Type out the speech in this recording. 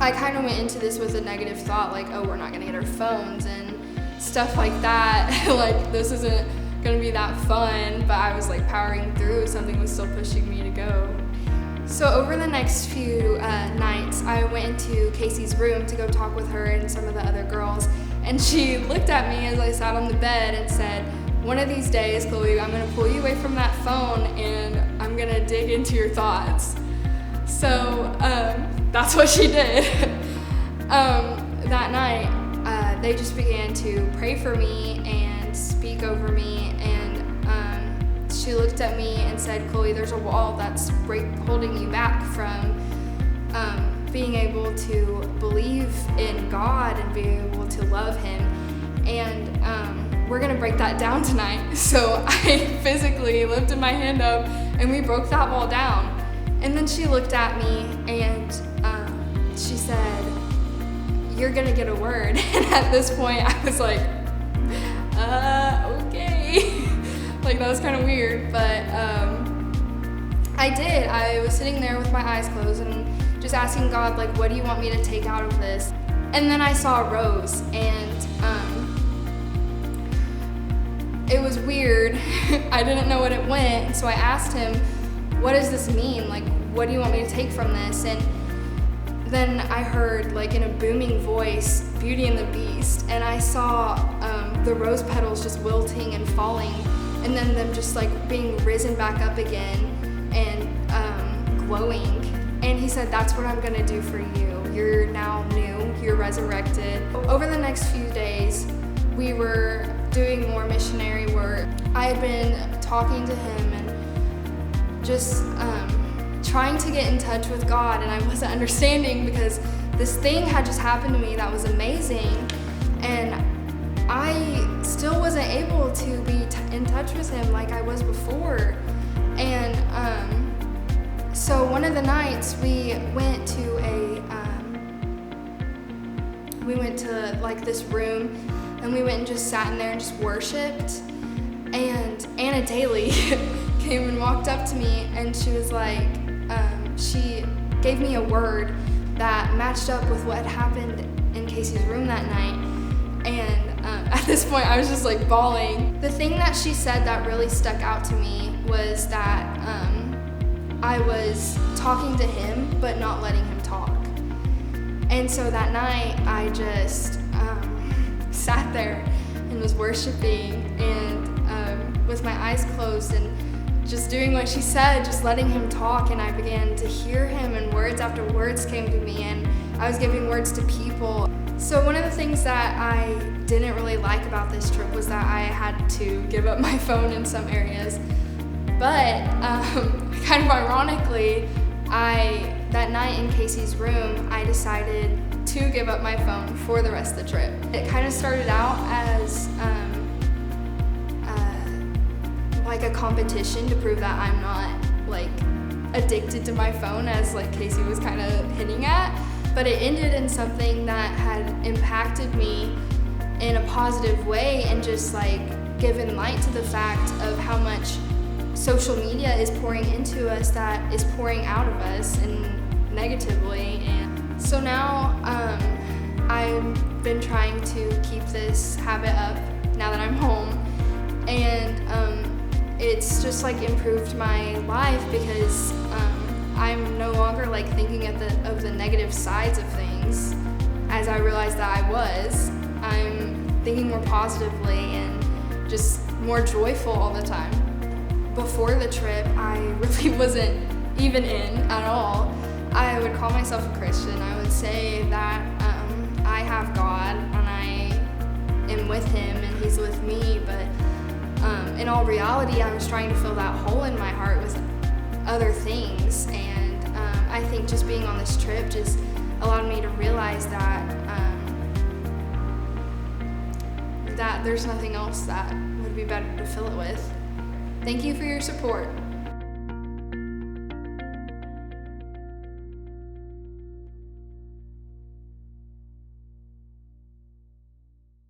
I kind of went into this with a negative thought, like, oh, we're not gonna get our phones and stuff like that. Like, this isn't gonna be that fun, but I was like powering through. Something was still pushing me to go. So over the next few nights, I went into Casey's room to go talk with her and some of the other girls, and she looked at me as I sat on the bed and said, one of these days, Chloe, I'm gonna pull you away from that phone and I'm gonna dig into your thoughts. So that's what she did. That night, they just began to pray for me and speak over me, and she looked at me and said, Chloe, there's a wall that's holding you back from being able to believe in God and being able to love Him. And we're gonna break that down tonight. So I physically lifted my hand up and we broke that wall down. And then she looked at me and she said, you're gonna get a word. And at this point I was like, okay. Like, that was kind of weird, but I did. I was sitting there with my eyes closed and just asking God, like, what do you want me to take out of this? And then I saw a rose, and it was weird. I didn't know what it went, so I asked him, what does this mean? Like, what do you want me to take from this? And then I heard, like, in a booming voice, Beauty and the Beast, and I saw the rose petals just wilting and falling, and then them just like being risen back up again and glowing. And he said, that's what I'm gonna do for you. You're now new, you're resurrected. Over the next few days, we were doing more missionary work. I had been talking to him and just trying to get in touch with God, and I wasn't understanding because this thing had just happened to me that was amazing, and I still wasn't able to be in touch with Him like I was before. And so one of the nights we went to like this room, and we went and just sat in there and just worshiped. And Anna Daly came and walked up to me, and she was like, she gave me a word that matched up with what had happened in Casey's room that night. And at this point, I was just like bawling. The thing that she said that really stuck out to me was that I was talking to him, but not letting him talk. And so that night, I just sat there and was worshiping and with my eyes closed and just doing what she said, just letting him talk, and I began to hear him, and words after words came to me, and I was giving words to people. So one of the things that I didn't really like about this trip was that I had to give up my phone in some areas. But kind of ironically, that night in Casey's room, I decided to give up my phone for the rest of the trip. It kind of started out as like a competition to prove that I'm not like addicted to my phone, as like Casey was kind of hinting at, but it ended in something that had impacted me in a positive way and just like given light to the fact of how much social media is pouring into us that is pouring out of us and negatively. And so now I've been trying to keep this habit up now that I'm home, and it's just like improved my life because I'm no longer like thinking of the negative sides of things as I realized that I was. I'm thinking more positively and just more joyful all the time. Before the trip, I really wasn't even in at all. I would call myself a Christian. I would say that I have God and I am with Him and He's with me, but in all reality, I was trying to fill that hole in my heart with other things, and I think just being on this trip just allowed me to realize that that there's nothing else that would be better to fill it with. Thank you for your support.